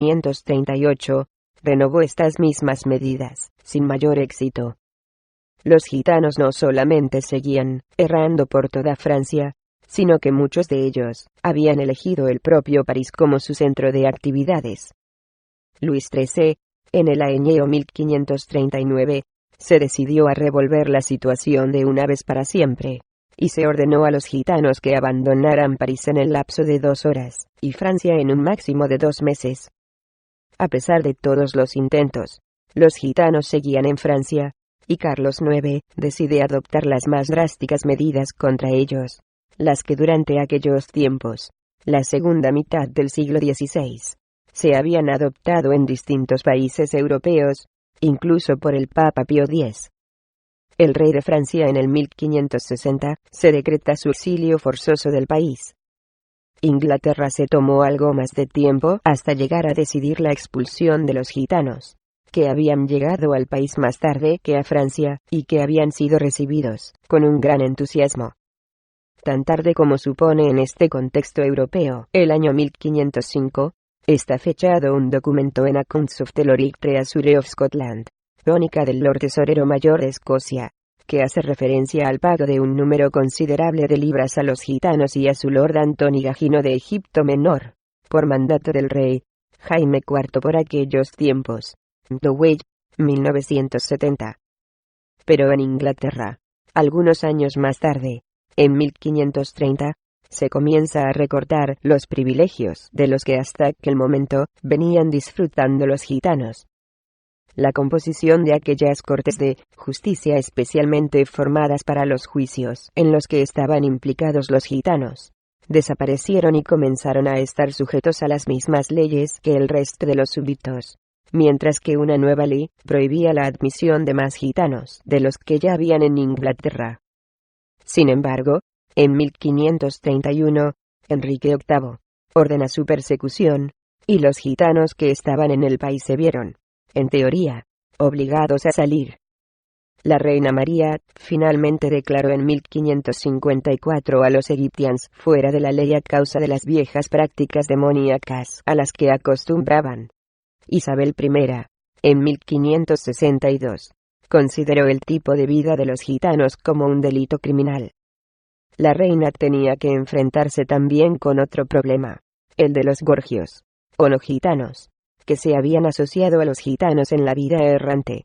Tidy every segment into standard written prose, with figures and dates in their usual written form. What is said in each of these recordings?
1538, renovó estas mismas medidas, sin mayor éxito. Los gitanos no solamente seguían errando por toda Francia, sino que muchos de ellos habían elegido el propio París como su centro de actividades. Luis XIII, en el año 1539, se decidió a revolver la situación de una vez para siempre, y se ordenó a los gitanos que abandonaran París en el lapso de 2 horas, y Francia en un máximo de 2 meses. A pesar de todos los intentos, los gitanos seguían en Francia, y Carlos IX decide adoptar las más drásticas medidas contra ellos, las que durante aquellos tiempos, la segunda mitad del siglo XVI, se habían adoptado en distintos países europeos, incluso por el Papa Pío X. El rey de Francia en el 1560 se decreta su exilio forzoso del país. Inglaterra se tomó algo más de tiempo hasta llegar a decidir la expulsión de los gitanos, que habían llegado al país más tarde que a Francia, y que habían sido recibidos con un gran entusiasmo. Tan tarde como supone en este contexto europeo, el año 1505, está fechado un documento en Accounts of the Lord Treasury of Scotland, crónica del Lord Tesorero Mayor de Escocia, que hace referencia al pago de un número considerable de libras a los gitanos y a su Lord Antoni Gagino de Egipto Menor, por mandato del rey Jaime IV por aquellos tiempos. Dowey, 1970. Pero en Inglaterra, algunos años más tarde, en 1530, se comienza a recortar los privilegios de los que hasta aquel momento venían disfrutando los gitanos. La composición de aquellas cortes de justicia especialmente formadas para los juicios en los que estaban implicados los gitanos, desaparecieron y comenzaron a estar sujetos a las mismas leyes que el resto de los súbditos, mientras que una nueva ley prohibía la admisión de más gitanos de los que ya habían en Inglaterra. Sin embargo, en 1531, Enrique VIII ordena su persecución, y los gitanos que estaban en el país se vieron, en teoría, obligados a salir. La reina María finalmente declaró en 1554 a los egipcians fuera de la ley a causa de las viejas prácticas demoníacas a las que acostumbraban. Isabel I, en 1562, consideró el tipo de vida de los gitanos como un delito criminal. La reina tenía que enfrentarse también con otro problema, el de los gorgios, o no gitanos, que se habían asociado a los gitanos en la vida errante.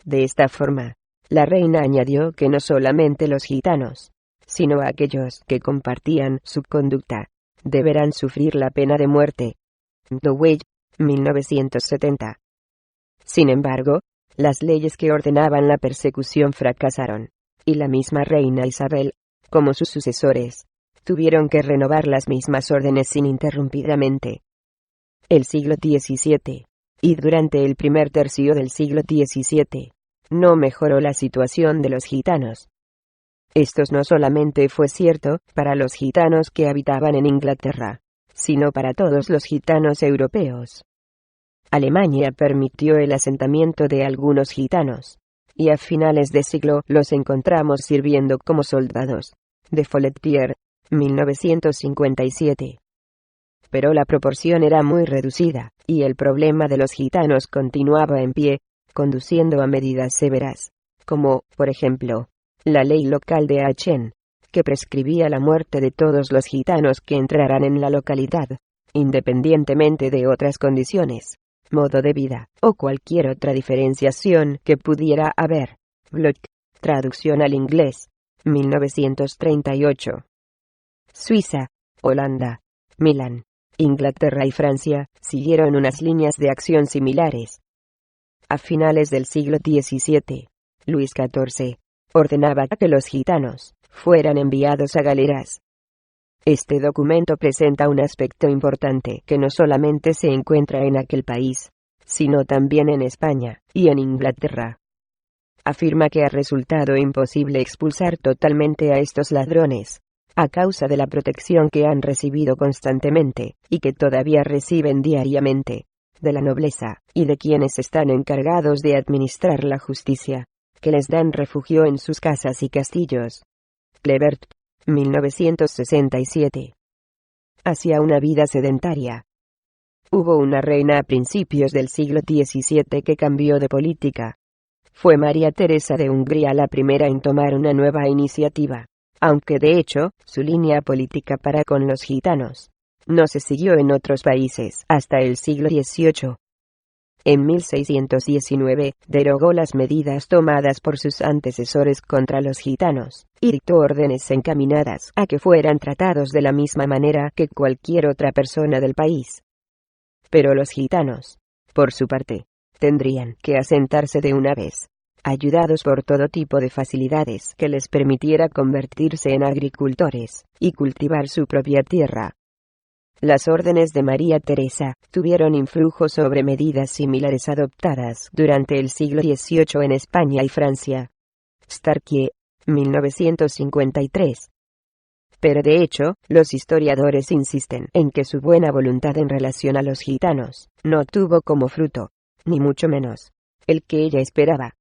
De esta forma, la reina añadió que no solamente los gitanos, sino aquellos que compartían su conducta, deberán sufrir la pena de muerte. Dowey, 1970. Sin embargo, las leyes que ordenaban la persecución fracasaron, y la misma reina Isabel, como sus sucesores, tuvieron que renovar las mismas órdenes ininterrumpidamente. El siglo XVII, y durante el primer tercio del siglo XVII, no mejoró la situación de los gitanos. Esto no solamente fue cierto para los gitanos que habitaban en Inglaterra, sino para todos los gitanos europeos. Alemania permitió el asentamiento de algunos gitanos, y a finales de siglo los encontramos sirviendo como soldados. De Folletier, 1957. Pero la proporción era muy reducida, y el problema de los gitanos continuaba en pie, conduciendo a medidas severas, como, por ejemplo, la ley local de Aachen, que prescribía la muerte de todos los gitanos que entraran en la localidad, independientemente de otras condiciones, modo de vida, o cualquier otra diferenciación que pudiera haber. Bloch, traducción al inglés, 1938. Suiza, Holanda, Milán, Inglaterra y Francia siguieron unas líneas de acción similares. A finales del siglo XVII, Luis XIV ordenaba que los gitanos fueran enviados a galeras. Este documento presenta un aspecto importante que no solamente se encuentra en aquel país, sino también en España y en Inglaterra. Afirma que ha resultado imposible expulsar totalmente a estos ladrones, a causa de la protección que han recibido constantemente, y que todavía reciben diariamente, de la nobleza, y de quienes están encargados de administrar la justicia, que les dan refugio en sus casas y castillos. Clevert, 1967. Hacia una vida sedentaria. Hubo una reina a principios del siglo XVII que cambió de política. Fue María Teresa de Hungría la primera en tomar una nueva iniciativa, aunque de hecho, su línea política para con los gitanos no se siguió en otros países hasta el siglo XVIII. En 1619, derogó las medidas tomadas por sus antecesores contra los gitanos, y dictó órdenes encaminadas a que fueran tratados de la misma manera que cualquier otra persona del país. Pero los gitanos, por su parte, tendrían que asentarse de una vez, ayudados por todo tipo de facilidades que les permitiera convertirse en agricultores y cultivar su propia tierra. Las órdenes de María Teresa tuvieron influjo sobre medidas similares adoptadas durante el siglo XVIII en España y Francia. Starkie, 1953. Pero de hecho, los historiadores insisten en que su buena voluntad en relación a los gitanos no tuvo como fruto, ni mucho menos, el que ella esperaba.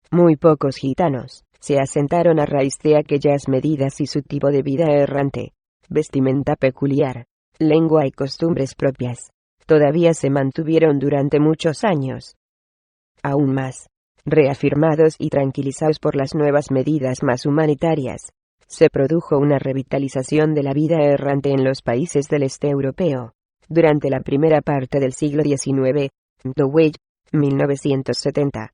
Muy pocos gitanos se asentaron a raíz de aquellas medidas y su tipo de vida errante, vestimenta peculiar, lengua y costumbres propias, todavía se mantuvieron durante muchos años. Aún más, reafirmados y tranquilizados por las nuevas medidas más humanitarias, se produjo una revitalización de la vida errante en los países del este europeo. Durante la primera parte del siglo XIX, Dowey, 1970.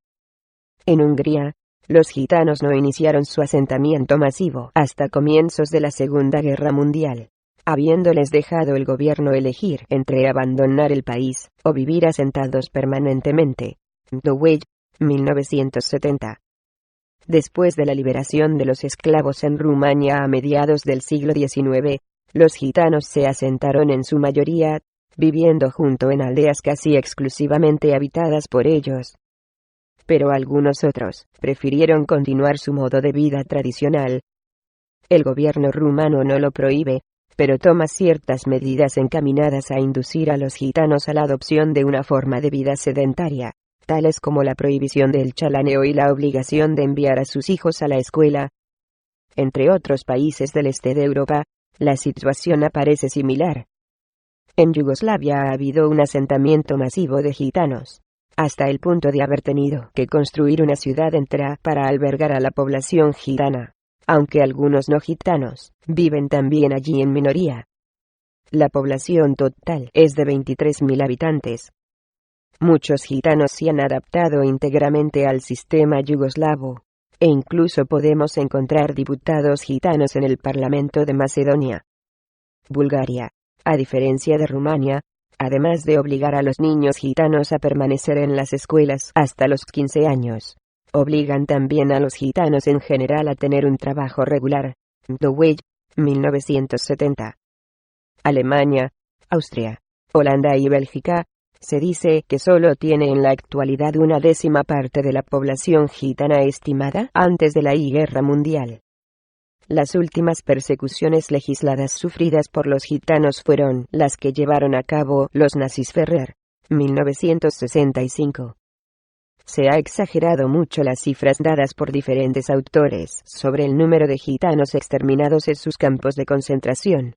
En Hungría, los gitanos no iniciaron su asentamiento masivo hasta comienzos de la Segunda Guerra Mundial, habiéndoles dejado el gobierno elegir entre abandonar el país o vivir asentados permanentemente. Dowey, 1970. Después de la liberación de los esclavos en Rumania a mediados del siglo XIX, los gitanos se asentaron en su mayoría, viviendo junto en aldeas casi exclusivamente habitadas por ellos. Pero algunos otros prefirieron continuar su modo de vida tradicional. El gobierno rumano no lo prohíbe, pero toma ciertas medidas encaminadas a inducir a los gitanos a la adopción de una forma de vida sedentaria, tales como la prohibición del chalaneo y la obligación de enviar a sus hijos a la escuela. Entre otros países del este de Europa, la situación aparece similar. En Yugoslavia ha habido un asentamiento masivo de gitanos, hasta el punto de haber tenido que construir una ciudad entera para albergar a la población gitana, aunque algunos no gitanos viven también allí en minoría. La población total es de 23.000 habitantes. Muchos gitanos se han adaptado íntegramente al sistema yugoslavo, e incluso podemos encontrar diputados gitanos en el Parlamento de Macedonia. Bulgaria, a diferencia de Rumania, además de obligar a los niños gitanos a permanecer en las escuelas hasta los 15 años, obligan también a los gitanos en general a tener un trabajo regular. Dowey, 1970. Alemania, Austria, Holanda y Bélgica, se dice que solo tiene en la actualidad una décima parte de la población gitana estimada antes de la Guerra Mundial. Las últimas persecuciones legisladas sufridas por los gitanos fueron las que llevaron a cabo los nazis. Ferrer, 1965. Se ha exagerado mucho las cifras dadas por diferentes autores sobre el número de gitanos exterminados en sus campos de concentración.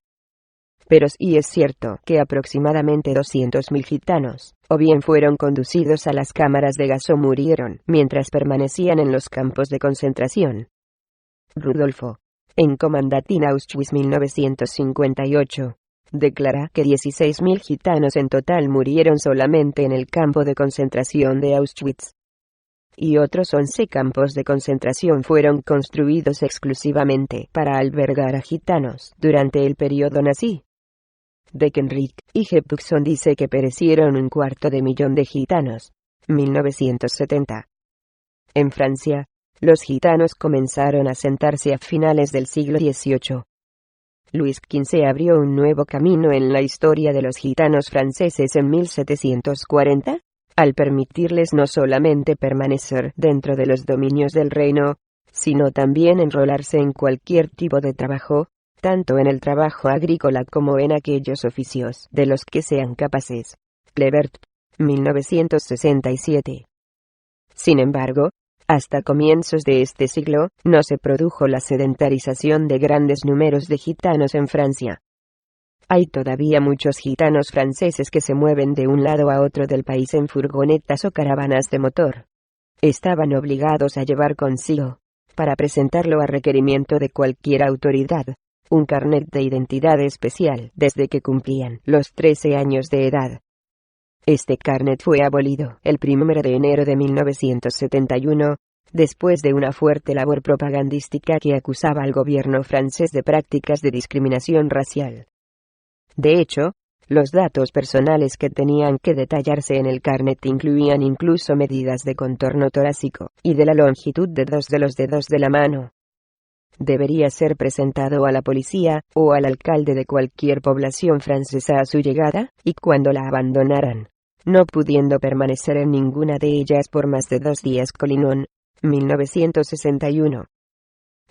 Pero sí es cierto que aproximadamente 200.000 gitanos, o bien fueron conducidos a las cámaras de gas o murieron mientras permanecían en los campos de concentración. Rudolfo, en Comandatin Auschwitz 1958, declara que 16.000 gitanos en total murieron solamente en el campo de concentración de Auschwitz. Y otros 11 campos de concentración fueron construidos exclusivamente para albergar a gitanos durante el periodo nazi. Deckenrick y Jeppson dice que perecieron 250.000 de gitanos. 1970. En Francia, los gitanos comenzaron a asentarse a finales del siglo XVIII. Luis XV abrió un nuevo camino en la historia de los gitanos franceses en 1740, al permitirles no solamente permanecer dentro de los dominios del reino, sino también enrolarse en cualquier tipo de trabajo, tanto en el trabajo agrícola como en aquellos oficios de los que sean capaces. Clevert, 1967. Sin embargo, hasta comienzos de este siglo, no se produjo la sedentarización de grandes números de gitanos en Francia. Hay todavía muchos gitanos franceses que se mueven de un lado a otro del país en furgonetas o caravanas de motor. Estaban obligados a llevar consigo, para presentarlo a requerimiento de cualquier autoridad, un carnet de identidad especial desde que cumplían los 13 años de edad. Este carnet fue abolido el 1 de enero de 1971, después de una fuerte labor propagandística que acusaba al gobierno francés de prácticas de discriminación racial. De hecho, los datos personales que tenían que detallarse en el carnet incluían incluso medidas de contorno torácico y de la longitud de 2 de los dedos de la mano. Debería ser presentado a la policía o al alcalde de cualquier población francesa a su llegada, y cuando la abandonaran, no pudiendo permanecer en ninguna de ellas por más de 2 días. Collinón, 1961.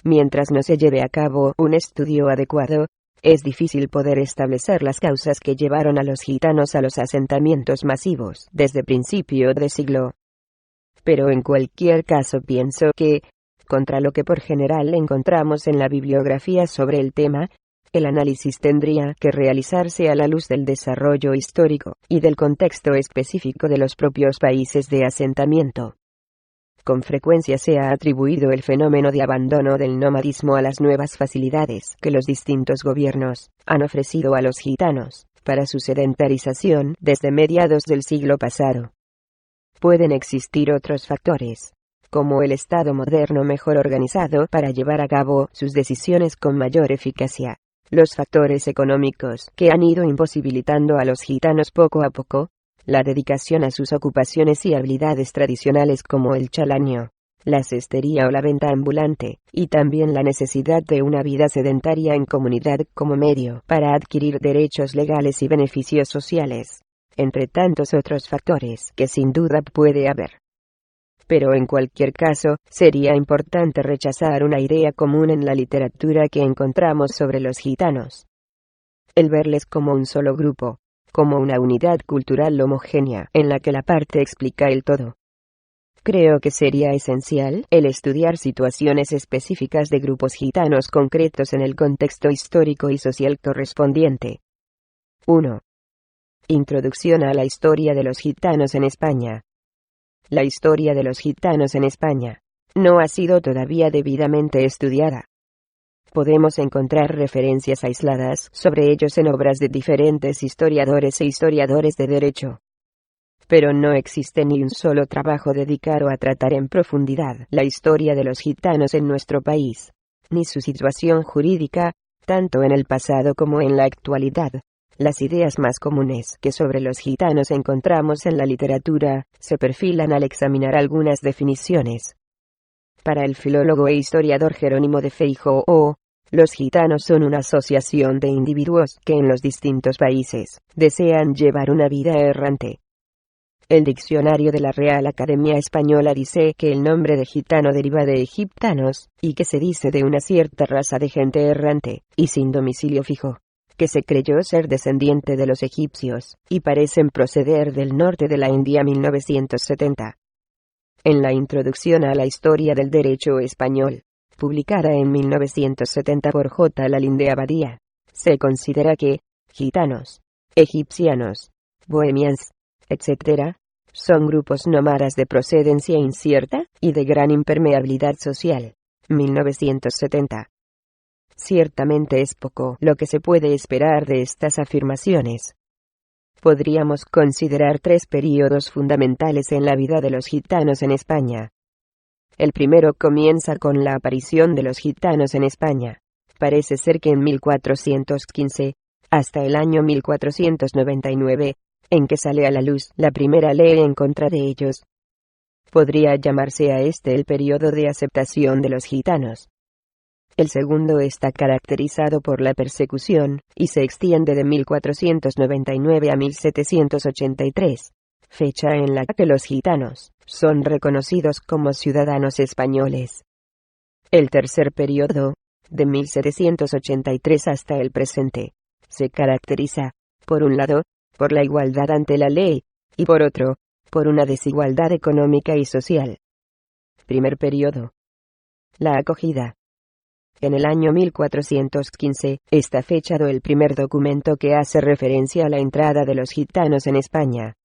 Mientras no se lleve a cabo un estudio adecuado, es difícil poder establecer las causas que llevaron a los gitanos a los asentamientos masivos desde principio de siglo. Pero en cualquier caso pienso que, contra lo que por general encontramos en la bibliografía sobre el tema, el análisis tendría que realizarse a la luz del desarrollo histórico y del contexto específico de los propios países de asentamiento. Con frecuencia se ha atribuido el fenómeno de abandono del nomadismo a las nuevas facilidades que los distintos gobiernos han ofrecido a los gitanos para su sedentarización desde mediados del siglo pasado. Pueden existir otros factores, como el Estado moderno mejor organizado para llevar a cabo sus decisiones con mayor eficacia, los factores económicos que han ido imposibilitando a los gitanos poco a poco, la dedicación a sus ocupaciones y habilidades tradicionales como el chalanio, la cestería o la venta ambulante, y también la necesidad de una vida sedentaria en comunidad como medio para adquirir derechos legales y beneficios sociales, entre tantos otros factores que sin duda puede haber. Pero en cualquier caso, sería importante rechazar una idea común en la literatura que encontramos sobre los gitanos. El verles como un solo grupo, como una unidad cultural homogénea en la que la parte explica el todo. Creo que sería esencial el estudiar situaciones específicas de grupos gitanos concretos en el contexto histórico y social correspondiente. 1. Introducción a la historia de los gitanos en España. La historia de los gitanos en España no ha sido todavía debidamente estudiada. Podemos encontrar referencias aisladas sobre ellos en obras de diferentes historiadores e historiadores de derecho. Pero no existe ni un solo trabajo dedicado a tratar en profundidad la historia de los gitanos en nuestro país, ni su situación jurídica, tanto en el pasado como en la actualidad. Las ideas más comunes que sobre los gitanos encontramos en la literatura se perfilan al examinar algunas definiciones. Para el filólogo e historiador Jerónimo de Feijóo, los gitanos son una asociación de individuos que en los distintos países desean llevar una vida errante. El diccionario de la Real Academia Española dice que el nombre de gitano deriva de egiptanos, y que se dice de una cierta raza de gente errante y sin domicilio fijo, que se creyó ser descendiente de los egipcios, y parecen proceder del norte de la India. 1970. En la introducción a la historia del derecho español, publicada en 1970 por J. Lalín de Abadía, se considera que gitanos, egipcianos, bohemians, etc., son grupos nómadas de procedencia incierta y de gran impermeabilidad social. 1970. Ciertamente es poco lo que se puede esperar de estas afirmaciones. Podríamos considerar 3 períodos fundamentales en la vida de los gitanos en España. El primero comienza con la aparición de los gitanos en España. Parece ser que en 1415, hasta el año 1499, en que sale a la luz la primera ley en contra de ellos. Podría llamarse a este el período de aceptación de los gitanos. El segundo está caracterizado por la persecución, y se extiende de 1499 a 1783, fecha en la que los gitanos son reconocidos como ciudadanos españoles. El tercer periodo, de 1783 hasta el presente, se caracteriza, por un lado, por la igualdad ante la ley, y por otro, por una desigualdad económica y social. Primer periodo. La acogida. En el año 1415, está fechado el primer documento que hace referencia a la entrada de los gitanos en España.